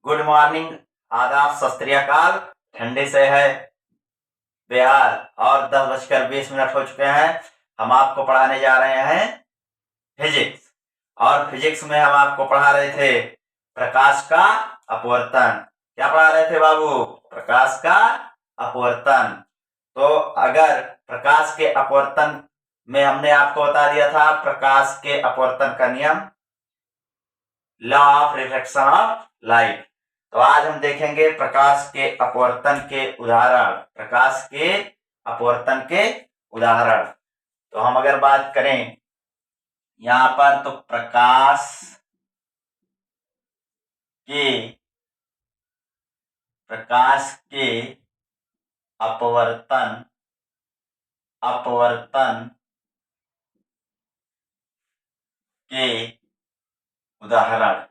Good morning, आदाब, सत श्री अकाल। ठंडे से है बिहार और 10:20 हो चुके हैं। हम आपको पढ़ाने जा रहे हैं फिजिक्स। और फिजिक्स में हम आपको पढ़ा रहे थे प्रकाश का अपवर्तन। क्या पढ़ा रहे थे बाबू? प्रकाश का अपवर्तन। तो अगर प्रकाश के अपवर्तन में हमने आपको बता दिया था प्रकाश के अपवर्तन का नियम, law of refraction of light. तो आज हम देखेंगे प्रकाश के अपवर्तन के उदाहरण। प्रकाश के अपवर्तन के उदाहरण। तो हम अगर बात करें यहां पर, तो प्रकाश के अपवर्तन के उदाहरण।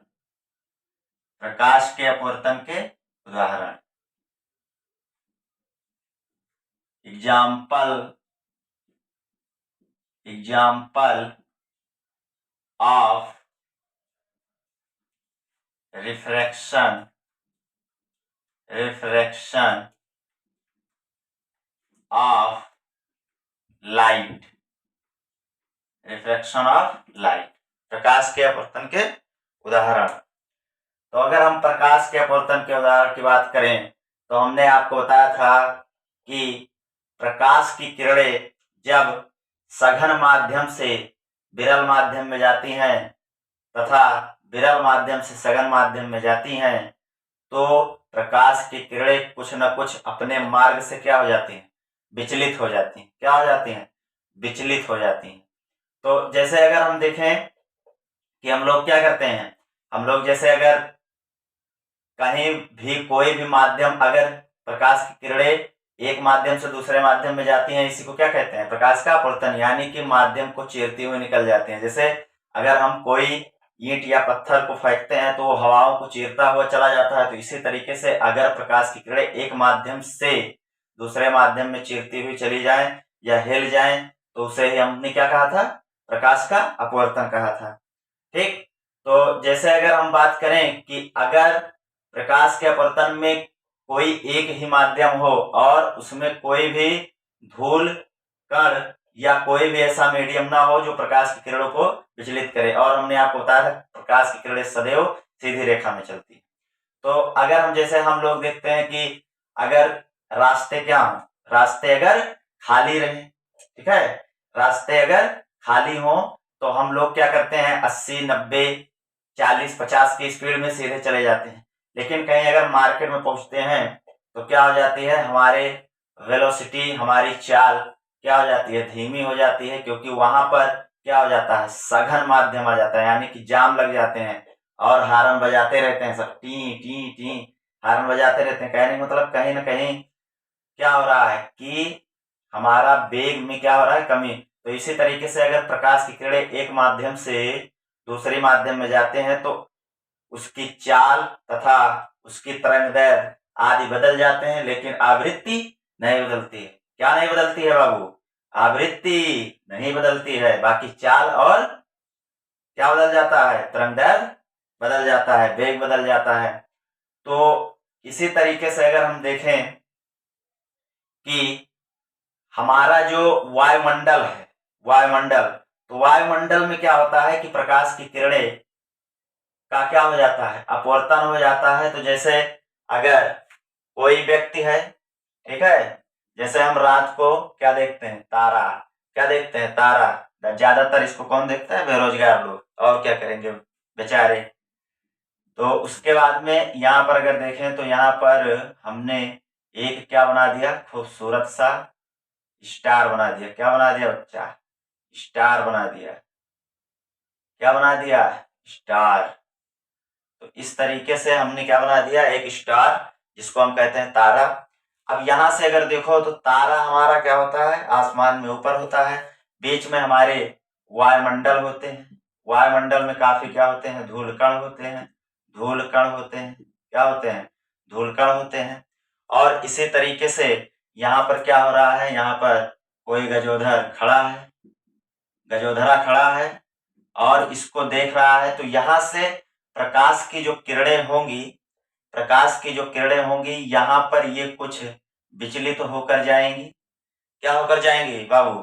प्रकाश के अपवर्तन के उदाहरण। Example of refraction of light. प्रकाश के अपवर्तन के उदाहरण। तो अगर हम प्रकाश के अपवर्तन के उदाहरण की बात करें तो हमने आपको बताया था कि प्रकाश की किरणें जब सघन माध्यम से विरल माध्यम में जाती हैं तथा विरल माध्यम से सघन माध्यम में जाती हैं, तो प्रकाश की किरणें कुछ न कुछ अपने मार्ग से क्या हो जाती हैं? विचलित हो जाती हैं। क्या हो जाती हैं? विचलित हो जाती हैं। तो जैसे अगर हम देखें कि हम लोग क्या करते हैं, हम लोग जैसे अगर कहीं भी कोई भी माध्यम, अगर प्रकाश की किरणें एक माध्यम से दूसरे माध्यम में जाती हैं, इसी को क्या कहते हैं? प्रकाश का अपवर्तन, यानी कि माध्यम को चीरती हुई निकल जाती हैं। जैसे अगर हम कोई ईंट या पत्थर को फेंकते हैं तो वो हवाओं को चीरता हुआ चला जाता है, तो इसी तरीके से अगर प्रकाश की किरणें एक माध्यम से दूसरे माध्यम में चीरती हुई चली जाएं या हिल जाएं, तो उसे ही हमने क्या कहा था? प्रकाश का अपवर्तन कहा था। ठीक। तो जैसे अगर हम बात करें कि अगर प्रकाश के अपवर्तन में कोई एक ही माध्यम हो और उसमें कोई भी धूल कण या कोई भी ऐसा मीडियम ना हो जो प्रकाश की किरणों को विचलित करे, और हमने आपको बताया था प्रकाश की किरणें सदैव सीधी रेखा में चलती है। तो अगर हम जैसे हम लोग देखते हैं कि अगर रास्ते क्या हो, रास्ते अगर खाली रहे, ठीक है, रास्ते अगर खाली हो तो हम लोग क्या करते हैं? 80, 90, 40, 50 की स्पीड में सीधे चले जाते हैं। लेकिन कहीं अगर मार्केट में पहुंचते हैं तो क्या हो जाती है? हमारे वेलोसिटी, हमारी चाल क्या हो जाती है? धीमी हो जाती है, क्योंकि वहां पर क्या हो जाता है? सघन माध्यम आ जाता है, यानी कि जाम लग जाते हैं और हार्न बजाते रहते हैं सब, टी टी टी हार्न बजाते रहते हैं। कहने मतलब कहीं ना कहीं क्या हो रहा है कि हमारा वेग में क्या हो रहा है? कमी। तो इसी तरीके से अगर प्रकाश की किरणें एक माध्यम से दूसरे माध्यम में जाते हैं तो उसकी चाल तथा उसकी तरंगदैर्घ्य आदि बदल जाते हैं, लेकिन आवृत्ति नहीं बदलती है। क्या नहीं बदलती है बाबू? आवृत्ति नहीं बदलती है। बाकी चाल और क्या बदल जाता है? तरंगदैर्घ्य बदल जाता है, वेग बदल जाता है। तो इसी तरीके से अगर हम देखें कि हमारा जो वायुमंडल है, तो वायुमंडल में क्या होता है कि प्रकाश की किरणें का क्या हो जाता है? अपवर्तन हो जाता है। तो जैसे अगर कोई व्यक्ति है, ठीक है, जैसे हम रात को क्या देखते हैं? तारा। क्या देखते हैं? तारा। ज्यादातर इसको कौन देखता है? बेरोजगार लोग। और क्या करेंगे बेचारे। तो उसके बाद में यहाँ पर अगर देखें तो यहाँ पर हमने एक क्या बना दिया? खूबसूरत सा स्टार बना दिया। क्या बना दिया बच्चा? स्टार बना दिया। क्या बना दिया? स्टार। तो इस तरीके से हमने क्या बना दिया? एक स्टार, जिसको हम कहते हैं तारा। अब यहां से अगर देखो तो तारा हमारा क्या होता है? आसमान में ऊपर होता है। बीच में हमारे वायुमंडल होते हैं। वायुमंडल में काफी क्या होते हैं? धूलकण होते हैं। क्या होते हैं? धूलकण होते हैं। और इसी तरीके से यहाँ पर क्या हो रहा है? यहाँ पर कोई गजोधर खड़ा है, गजोधरा खड़ा है और इसको देख रहा है। तो यहाँ से प्रकाश की जो किरणें होंगी, प्रकाश की जो किरणें होंगी यहाँ पर ये कुछ विचलित होकर जाएंगी। क्या होकर जाएंगी बाबू?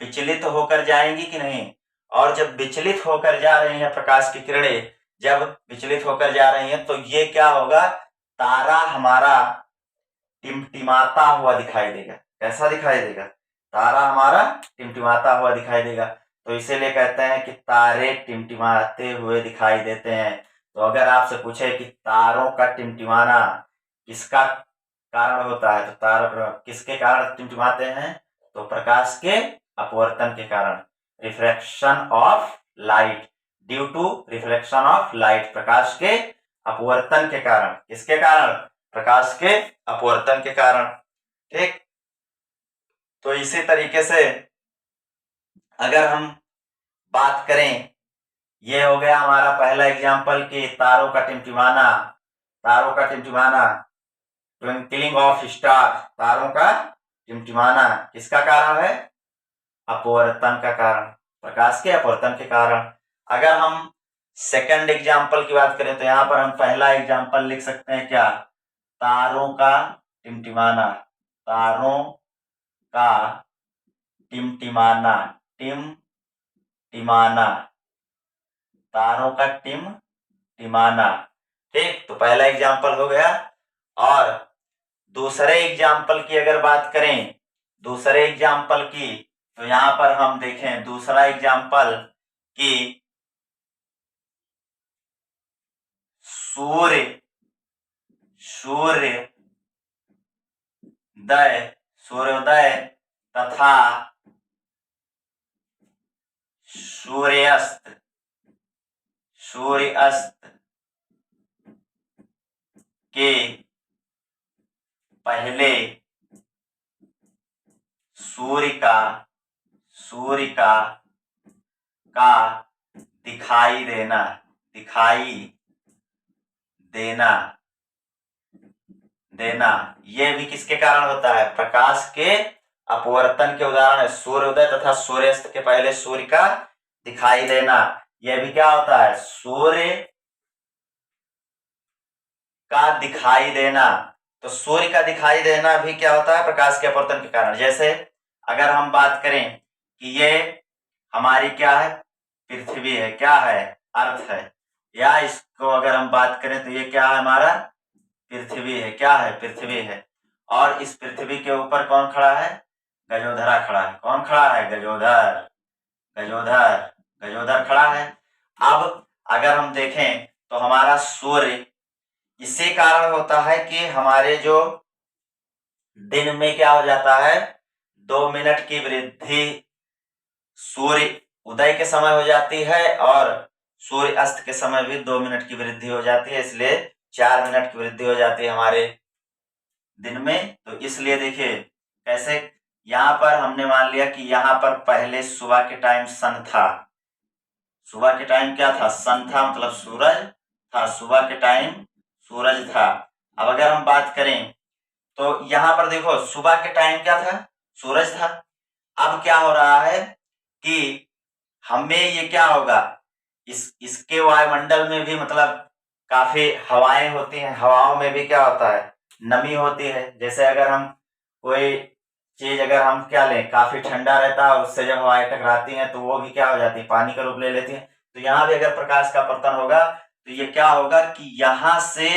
विचलित होकर जाएंगी कि नहीं? और जब विचलित होकर जा रही हैं प्रकाश की किरणें, जब विचलित होकर जा रही हैं तो ये क्या होगा? तारा हमारा टिमटिमाता हुआ दिखाई देगा। कैसा दिखाई देगा? तारा हमारा टिमटिमाता हुआ दिखाई देगा। तो इसीलिए कहते हैं कि तारे टिमटिमाते हुए दिखाई देते हैं। तो अगर आपसे पूछे कि तारों का टिमटिमाना किसका कारण होता है, तो तारा किसके कारण टिमटिमाते हैं? तो प्रकाश के अपवर्तन के कारण, refraction of light, due to reflection of light, प्रकाश के अपवर्तन के कारण। किसके कारण? प्रकाश के अपवर्तन के कारण। ठीक, तो इसी तरीके से अगर हम बात करें, ये हो गया हमारा पहला एग्जाम्पल कि तारों का टिमटिमाना, तारों का टिमटिमाना, ट्विंकलिंग ऑफ स्टार, तारों का टिमटिमाना किसका कारण है? अपवर्तन का कारण, प्रकाश के अपवर्तन के कारण। अगर हम सेकंड एग्जाम्पल की बात करें तो यहां पर हम पहला एग्जाम्पल लिख सकते हैं क्या? तारों का टिमटिमाना, तारों का टिमटिमाना, टिमटिमाना, तारों का टिमटिमाना। ठीक, तो पहला एग्जाम्पल हो गया। और दूसरे एग्जाम्पल की अगर बात करें, दूसरे एग्जाम्पल की, तो यहां पर हम देखें दूसरा एग्जाम्पल कि सूर्य, सूर्योदय तथा सूर्यास्त, सूर्यास्त के पहले सूर्य का दिखाई देना, दिखाई देना, ये भी किसके कारण होता है? प्रकाश के अपवर्तन के उदाहरण है। सूर्योदय तथा सूर्यास्त के पहले सूर्य का दिखाई देना, यह भी क्या होता है? सूर्य का दिखाई देना। तो सूर्य का दिखाई देना भी क्या होता है? प्रकाश के अपवर्तन के कारण। जैसे अगर हम बात करें कि ये हमारी क्या है? पृथ्वी है, क्या है? अर्थ है। या इसको अगर हम बात करें तो ये क्या है? हमारा पृथ्वी है, क्या है? पृथ्वी है। और इस पृथ्वी के ऊपर कौन खड़ा है? गजोधरा खड़ा है। कौन खड़ा है? गजोधर, गजोधर, गजोधर खड़ा है। अब अगर हम देखें तो हमारा सूर्य इसी कारण होता है कि हमारे जो दिन में क्या हो जाता है? 2 मिनट की वृद्धि सूर्य उदय के समय हो जाती है और सूर्य अस्त के समय भी 2 मिनट की वृद्धि हो जाती है, इसलिए 4 मिनट की वृद्धि हो जाती है हमारे दिन में। तो इसलिए देखिए कैसे, यहां पर हमने मान लिया कि यहां पर पहले सुबह के टाइम सन था, सुबह के टाइम क्या था? सन था, मतलब सूरज था, सुबह के टाइम सूरज था। अब अगर हम बात करें तो यहां पर देखो सुबह के टाइम क्या था? सूरज था। अब क्या हो रहा है कि हमें ये क्या होगा, इसके वायुमंडल में भी मतलब काफी हवाएं होती हैं, हवाओं में भी क्या होता है? नमी होती है। जैसे अगर हम कोई चीज अगर हम क्या लें, काफी ठंडा रहता है, उससे जब हवाएं टकराती हैं तो वो भी क्या हो जाती है? पानी का रूप ले लेती है। तो यहाँ भी अगर प्रकाश का अपवर्तन होगा तो ये क्या होगा कि यहां से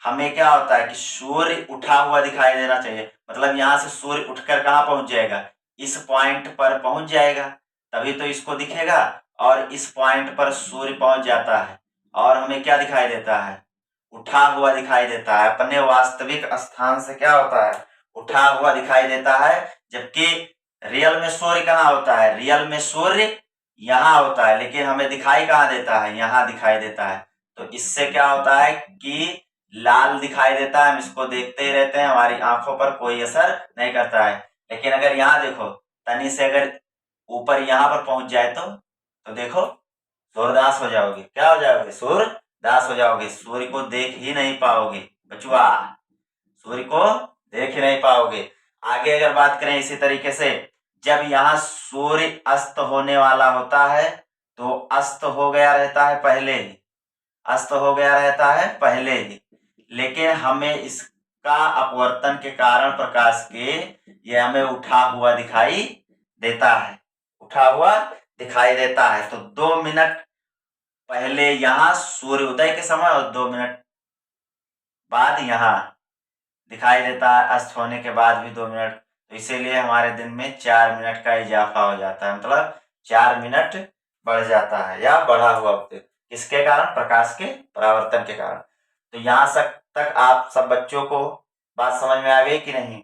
हमें क्या होता है कि सूर्य उठा हुआ दिखाई देना चाहिए। मतलब यहां से सूर्य उठकर कहां पहुंच जाएगा? इस पॉइंट पर पहुंच जाएगा, तभी तो इसको दिखेगा। और इस पॉइंट पर सूर्य पहुंच जाता है और हमें क्या दिखाई देता है? उठा हुआ दिखाई देता है। अपने वास्तविक स्थान से क्या होता है? उठा हुआ दिखाई देता है। जबकि रियल में सूर्य कहाँ होता है? रियल में सूर्य यहाँ होता है, लेकिन हमें दिखाई कहाँ देता है? यहाँ दिखाई देता है। तो इससे क्या होता है कि लाल दिखाई देता है, हम इसको देखते ही रहते हैं, हमारी आंखों पर कोई असर नहीं करता है। लेकिन अगर यहाँ देखो, तनी से अगर ऊपर यहाँ पर पहुंच जाए तो देखो सूर्यदास हो जाओगे। क्या हो जाओगे? सूर्यदास हो जाओगे। सूर्य को देख ही नहीं पाओगे बचुआ, सूर्य को देख ही नहीं पाओगे। आगे अगर बात करें इसी तरीके से, जब यहाँ सूर्य अस्त होने वाला होता है तो अस्त हो गया रहता है पहले ही, अस्त हो गया रहता है पहले ही। लेकिन हमें इसका अपवर्तन के कारण प्रकाश के ये हमें उठा हुआ दिखाई देता है, उठा हुआ दिखाई देता है। तो 2 मिनट पहले यहां सूर्योदय के समय और 2 मिनट बाद यहां दिखाई देता है अस्त होने के बाद भी 2 मिनट। तो इसीलिए हमारे दिन में 4 मिनट का इजाफा हो जाता है, मतलब 4 मिनट बढ़ जाता है या बढ़ा हुआ होता है। किसके कारण? प्रकाश के परावर्तन के कारण। तो यहां तक आप सब बच्चों को बात समझ में आ गई कि नहीं?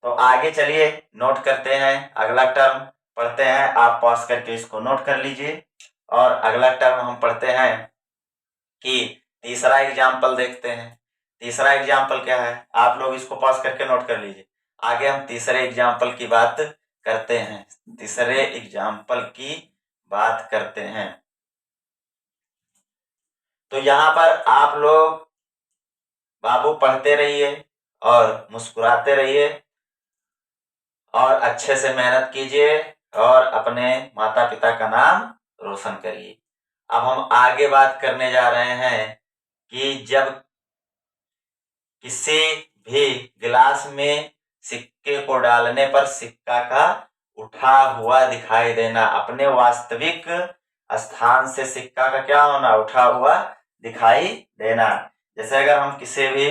तो आगे चलिए नोट करते हैं, अगला टर्म पढ़ते हैं। आप पॉज करके इसको नोट कर लीजिए और अगला टर्म हम पढ़ते हैं कि तीसरा एग्जाम्पल देखते हैं। तीसरा एग्जाम्पल क्या है? आप लोग इसको पॉज करके नोट कर लीजिए। आगे हम तीसरे एग्जाम्पल की बात करते हैं, तीसरे एग्जाम्पल की बात करते हैं। तो यहां पर आप लोग बाबू पढ़ते रहिए और मुस्कुराते रहिए और अच्छे से मेहनत कीजिए और अपने माता पिता का नाम रोशन करिए। अब हम आगे बात करने जा रहे हैं कि जब किसी भी गिलास में सिक्के को डालने पर सिक्का का उठा हुआ दिखाई देना, अपने वास्तविक स्थान से सिक्का का क्या होना? उठा हुआ दिखाई देना। जैसे अगर हम किसी भी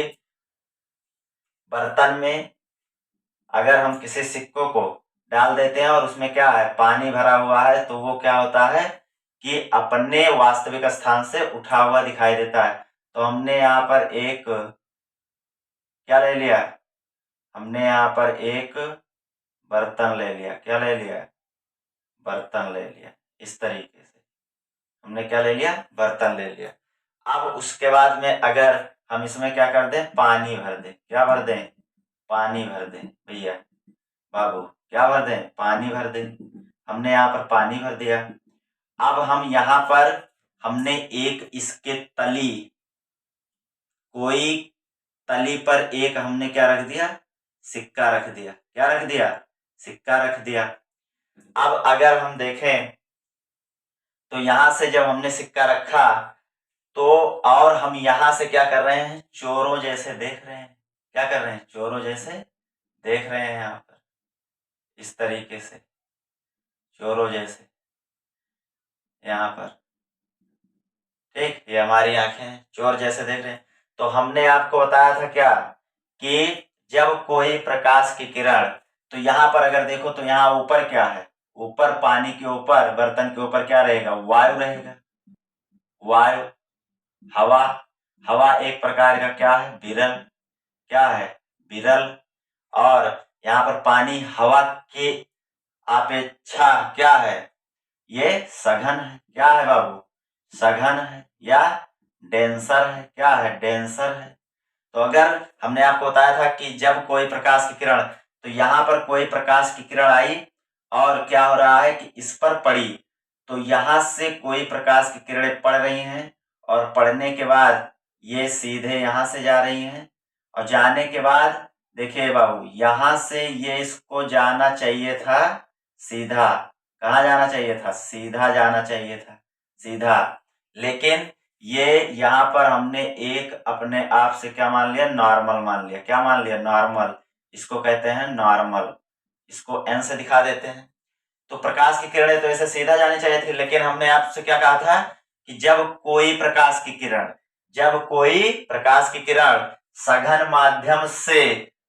बर्तन में अगर हम किसी सिक्कों को डाल देते हैं और उसमें क्या है? पानी भरा हुआ है, तो वो क्या होता है कि अपने वास्तविक स्थान से उठा हुआ दिखाई देता है। तो हमने यहाँ पर एक क्या ले लिया? हमने यहाँ पर एक बर्तन ले लिया। क्या ले लिया? बर्तन ले लिया। इस तरीके से हमने क्या ले लिया? बर्तन ले लिया। अब उसके बाद में अगर हम इसमें क्या कर दें? पानी भर दें। क्या भर दें? पानी भर दें। भैया बाबू क्या भर दें? पानी भर दें। हमने यहाँ पर पानी भर दिया। अब हम यहाँ पर हमने एक इसके तली, कोई तली पर एक हमने क्या रख दिया? सिक्का रख दिया। क्या रख दिया? सिक्का रख दिया। अब अगर हम देखें तो यहां से जब हमने सिक्का रखा तो और हम यहां से क्या कर रहे हैं? चोरों जैसे देख रहे हैं। क्या कर रहे हैं? चोरों जैसे देख रहे हैं। यहाँ पर इस तरीके से चोरों जैसे यहाँ पर, ठीक, ये हमारी आंखें हैं, चोर जैसे देख रहे हैं। तो हमने आपको बताया था क्या कि जब कोई प्रकाश की किरण, तो यहाँ पर अगर देखो तो यहाँ ऊपर क्या है? ऊपर पानी के ऊपर, बर्तन के ऊपर क्या रहेगा? वायु रहेगा। वायु, हवा। हवा एक प्रकार का क्या है? विरल। क्या है? विरल। और यहाँ पर पानी हवा की अपेक्षा क्या है? ये सघन है। क्या है बाबू? सघन है या डेंसर है। क्या है? डेंसर है। तो अगर हमने आपको बताया था कि जब कोई प्रकाश की किरण, तो यहां पर कोई प्रकाश की किरण आई और क्या हो रहा है कि इस पर पड़ी, तो यहां से कोई प्रकाश की किरणें पड़ रही हैं और पड़ने के बाद ये सीधे यहां से जा रही हैं और जाने के बाद देखिए बाबू, यहां से ये इसको जाना चाहिए था सीधा। कहाँ जाना चाहिए था? सीधा जाना चाहिए था, सीधा। लेकिन ये यहाँ पर हमने एक अपने आप से क्या मान लिया? नॉर्मल मान लिया। क्या मान लिया? नॉर्मल। इसको कहते हैं नॉर्मल। इसको एन से दिखा देते हैं। तो प्रकाश की किरणें तो ऐसे सीधा जानी चाहिए थी, लेकिन हमने आपसे क्या कहा था कि जब कोई प्रकाश की किरण, जब कोई प्रकाश की किरण सघन माध्यम से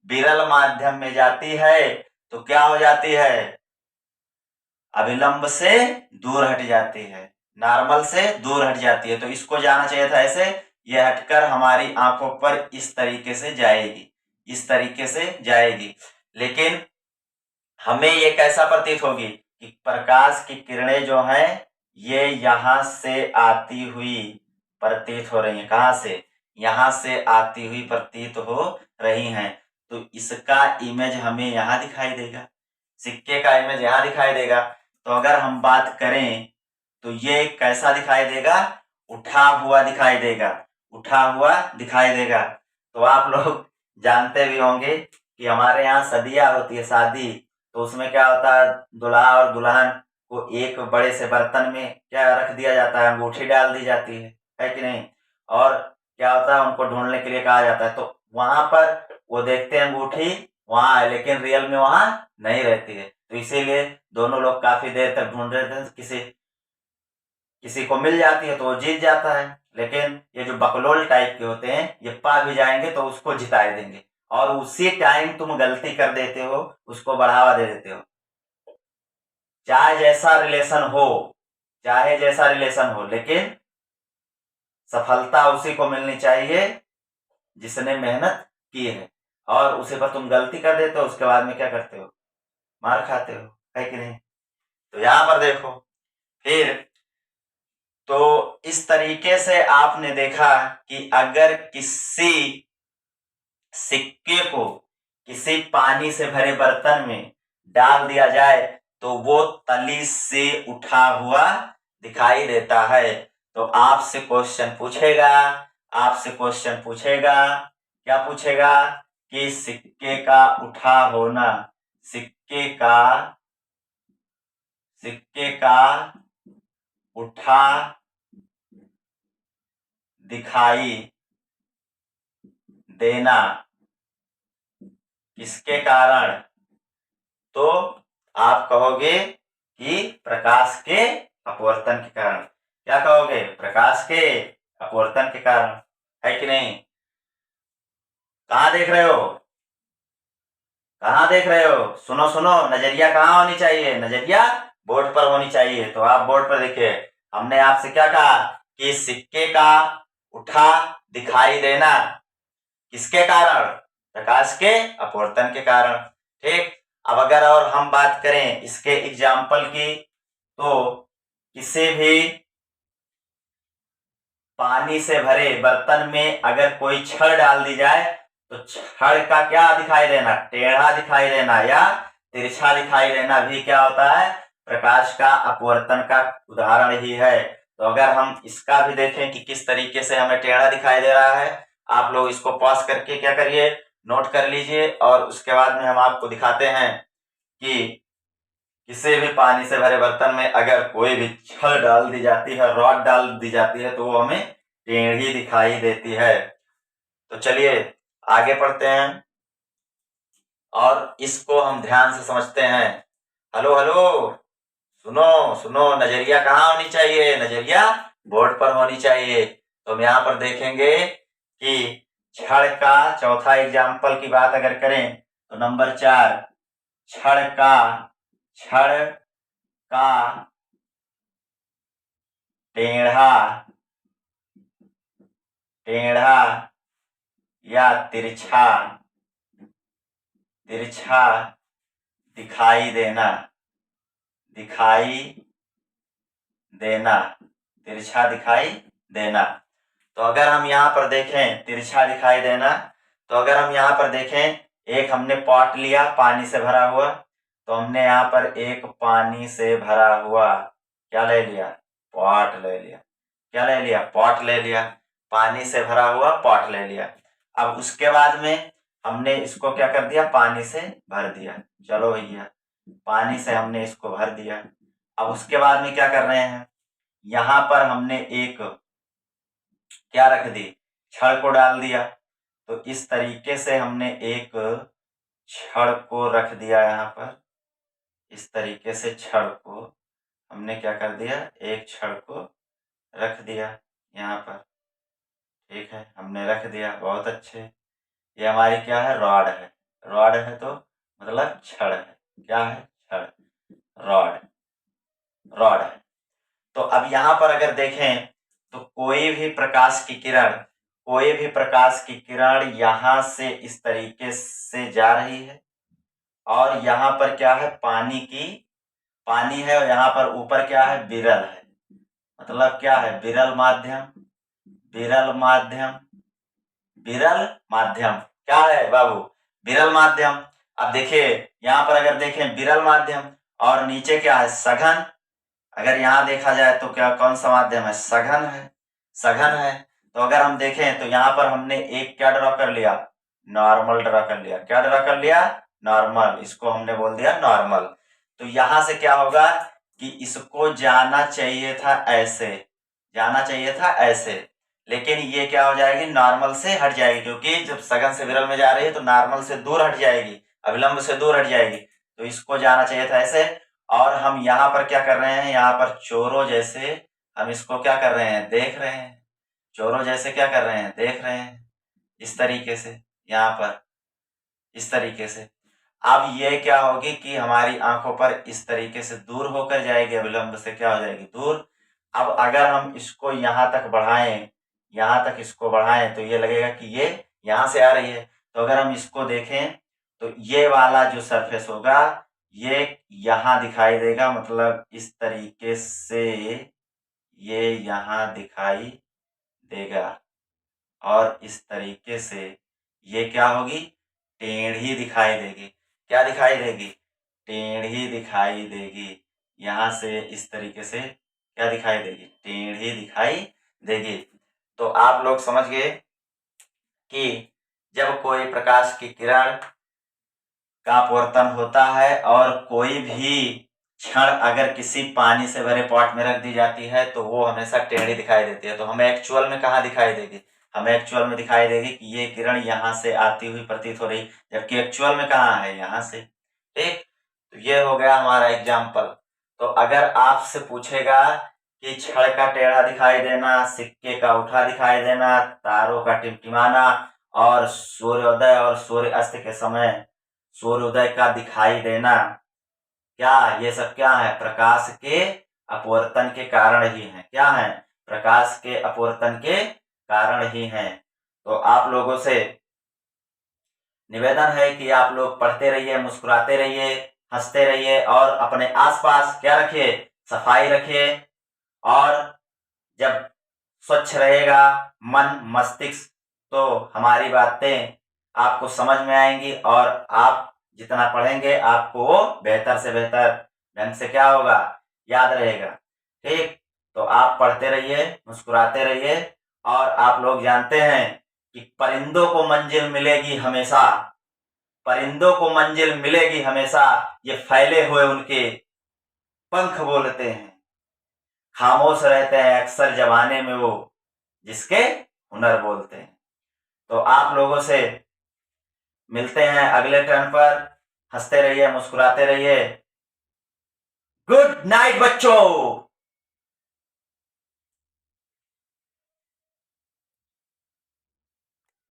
विरल माध्यम में जाती है तो क्या हो जाती है? अभिलंब से दूर हट जाती है, नॉर्मल से दूर हट जाती है। तो इसको जाना चाहिए था ऐसे, ये हटकर हमारी आंखों पर इस तरीके से जाएगी, इस तरीके से जाएगी। लेकिन हमें ये कैसा प्रतीत होगी कि प्रकाश की किरणें जो हैं ये यहां से आती हुई प्रतीत हो रही हैं। कहां से? यहां से आती हुई प्रतीत हो रही हैं। तो इसका इमेज हमें यहां दिखाई देगा, सिक्के का इमेज यहां दिखाई देगा। तो अगर हम बात करें तो ये कैसा दिखाई देगा? उठा हुआ दिखाई देगा, उठा हुआ दिखाई देगा। तो आप लोग जानते भी होंगे कि हमारे यहाँ शादियां होती है, शादी, तो उसमें क्या होता है? दूल्हा और दुल्हन को एक बड़े से बर्तन में क्या रख दिया जाता है? अंगूठी डाल दी जाती है कि नहीं? और क्या होता है, उनको ढूंढने के लिए कहा जाता है। तो वहां पर वो देखते हैं अंगूठी वहां है, लेकिन रियल में वहां नहीं रहती है। तो इसीलिए दोनों लोग काफी देर तक ढूंढ रहे थे, किसी किसी को मिल जाती है तो वो जीत जाता है। लेकिन ये जो बकलोल टाइप के होते हैं, ये पा भी जाएंगे तो उसको जिता देंगे, और उसी टाइम तुम गलती कर देते हो, उसको बढ़ावा दे देते हो। चाहे जैसा रिलेशन हो, चाहे जैसा रिलेशन हो, लेकिन सफलता उसी को मिलनी चाहिए जिसने मेहनत की है। और उसी पर तुम गलती कर देते हो, उसके बाद में क्या करते हो, मार खाते हो, है कि नहीं। तो यहां पर देखो फिर, तो इस तरीके से आपने देखा कि अगर किसी सिक्के को किसी पानी से भरे बर्तन में डाल दिया जाए तो वो तली से उठा हुआ दिखाई देता है। तो आपसे क्वेश्चन पूछेगा, आपसे क्वेश्चन पूछेगा, क्या पूछेगा कि सिक्के का उठा होना, सिक्के का उठा दिखाई देना किसके कारण। तो आप कहोगे कि प्रकाश के अपवर्तन के कारण। क्या कहोगे, प्रकाश के अपवर्तन के कारण, है कि नहीं। कहां देख रहे हो, कहां देख रहे हो, सुनो सुनो, नजरिया कहां होनी चाहिए, नजरिया बोर्ड पर होनी चाहिए। तो आप बोर्ड पर देखिए, हमने आपसे क्या कहा कि सिक्के का उठा दिखाई देना किसके कारण, प्रकाश के अपवर्तन के कारण। ठीक, अब अगर और हम बात करें इसके एग्जाम्पल की, तो किसी भी पानी से भरे बर्तन में अगर कोई छड़ डाल दी जाए तो छड़ का क्या दिखाई देना, टेढ़ा दिखाई देना या तिरछा दिखाई देना भी क्या होता है, प्रकाश का अपवर्तन का उदाहरण ही है। तो अगर हम इसका भी देखें कि किस तरीके से हमें टेढ़ा दिखाई दे रहा है, आप लोग इसको पॉज करके क्या करिए, नोट कर लीजिए, और उसके बाद में हम आपको दिखाते हैं कि किसी भी पानी से भरे बर्तन में अगर कोई भी छड़ डाल दी जाती है, रॉड डाल दी जाती है, तो वो हमें टेढ़ी दिखाई देती है। तो चलिए आगे पढ़ते हैं और इसको हम ध्यान से समझते हैं। हेलो हेलो, सुनो सुनो, नजरिया कहाँ होनी चाहिए, नजरिया बोर्ड पर होनी चाहिए। तो हम यहाँ पर देखेंगे कि छड़ का चौथा एग्जाम्पल की बात अगर करें तो नंबर 4, छड़ का टेढ़ा या तिरछा दिखाई देना, तिरछा दिखाई देना। तो अगर हम यहाँ पर देखें तिरछा दिखाई देना, तो अगर हम यहाँ पर देखें, एक हमने पॉट लिया पानी से भरा हुआ, तो हमने यहाँ पर एक पानी से भरा हुआ क्या ले लिया, पॉट ले लिया। क्या ले लिया, पॉट ले लिया, पानी से भरा हुआ पॉट ले लिया। अब उसके बाद में हमने इसको क्या कर दिया, पानी से भर दिया। चलो भैया, पानी से हमने इसको भर दिया। अब उसके बाद में क्या कर रहे हैं, यहाँ पर हमने एक क्या रख दी, छड़ को डाल दिया। तो इस तरीके से हमने एक छड़ को रख दिया, यहाँ पर इस तरीके से छड़ को हमने क्या कर दिया, एक छड़ को रख दिया यहाँ पर। ठीक है, हमने रख दिया, बहुत अच्छे। ये हमारी क्या है, रॉड है। रॉड है तो मतलब छड़ है, क्या है, छड़, रॉड, रॉड है। तो अब यहाँ पर अगर देखें तो कोई भी प्रकाश की किरण यहाँ से इस तरीके से जा रही है, और यहाँ पर क्या है, पानी है, और यहाँ पर ऊपर क्या है, विरल है। मतलब क्या है, विरल माध्यम क्या है बाबू, विरल माध्यम। अब देखिए यहाँ पर अगर देखें विरल माध्यम, और नीचे क्या है, सघन। अगर यहाँ देखा जाए तो क्या, कौन सा माध्यम है, सघन है। तो अगर हम देखें तो यहाँ पर हमने एक क्या ड्रॉ कर लिया, नॉर्मल ड्रॉ कर लिया। क्या ड्रॉ कर लिया, नॉर्मल, इसको हमने बोल दिया नॉर्मल। तो यहां से क्या होगा कि इसको जाना चाहिए था ऐसे, लेकिन ये क्या हो जाएगी, नॉर्मल से हट जाएगी, क्योंकि जब सघन से विरल में जा रही है तो नॉर्मल से दूर हट जाएगी, अविलंब से दूर हट जाएगी, तो इसको जाना चाहिए था ऐसे। और हम यहाँ पर क्या कर रहे हैं, यहाँ पर चोरों जैसे हम इसको क्या कर रहे हैं, देख रहे हैं, चोरों जैसे क्या कर रहे हैं, देख रहे हैं, इस तरीके से, यहाँ पर इस तरीके से। अब ये क्या होगी कि हमारी आंखों पर इस तरीके से दूर होकर जाएगी, अविलंब से क्या हो जाएगी, दूर। अब अगर हम इसको यहाँ तक बढ़ाएं, यहाँ तक इसको बढ़ाएं, तो ये लगेगा कि ये यहाँ से आ रही है। तो अगर हम इसको देखें तो ये वाला जो सरफेस होगा ये यहाँ दिखाई देगा, मतलब इस तरीके से ये यहाँ दिखाई देगा, और इस तरीके से ये क्या होगी, टेढ़ी दिखाई देगी। क्या दिखाई देगी, टेढ़ी दिखाई देगी। यहाँ से इस तरीके से क्या दिखाई देगी, टेढ़ी दिखाई देगी। तो आप लोग समझ गए कि जब कोई प्रकाश की किरण का अपवर्तन होता है और कोई भी क्षण अगर किसी पानी से भरे पॉट में रख दी जाती है तो वो हमेशा टेढ़ी दिखाई देती है। तो हमें एक्चुअल में कहाँ दिखाई देगी, हमें एक्चुअल में दिखाई देगी कि ये किरण यहाँ से आती हुई प्रतीत हो रही, जबकि एक्चुअल में कहाँ है, यहाँ से। ठीक, तो ये हो गया हमारा एग्जाम्पल। तो अगर आपसे पूछेगा कि क्षण का टेढ़ा दिखाई देना, सिक्के का उठा दिखाई देना, तारों का टिमटिमाना और सूर्योदय और सूर्य अस्त के समय सूर्योदय का दिखाई देना, क्या ये सब क्या है, प्रकाश के अपवर्तन के कारण ही है। क्या है, प्रकाश के अपवर्तन के कारण ही है। तो आप लोगों से निवेदन है कि आप लोग पढ़ते रहिए, मुस्कुराते रहिए, हंसते रहिए और अपने आसपास क्या रखिए, सफाई रखिए। और जब स्वच्छ रहेगा मन मस्तिष्क तो हमारी बातें आपको समझ में आएंगी और आप जितना पढ़ेंगे आपको वो बेहतर से बेहतर ढंग से क्या होगा, याद रहेगा। ठीक, तो आप पढ़ते रहिए, मुस्कुराते रहिए। और आप लोग जानते हैं कि परिंदों को मंजिल मिलेगी हमेशा, परिंदों को मंजिल मिलेगी हमेशा, ये फैले हुए उनके पंख बोलते हैं, खामोश रहते हैं अक्सर जमाने में वो जिसके हुनर बोलते हैं। तो आप लोगों से मिलते हैं अगले टर्न पर। हंसते रहिए, मुस्कुराते रहिए। गुड नाइट बच्चों।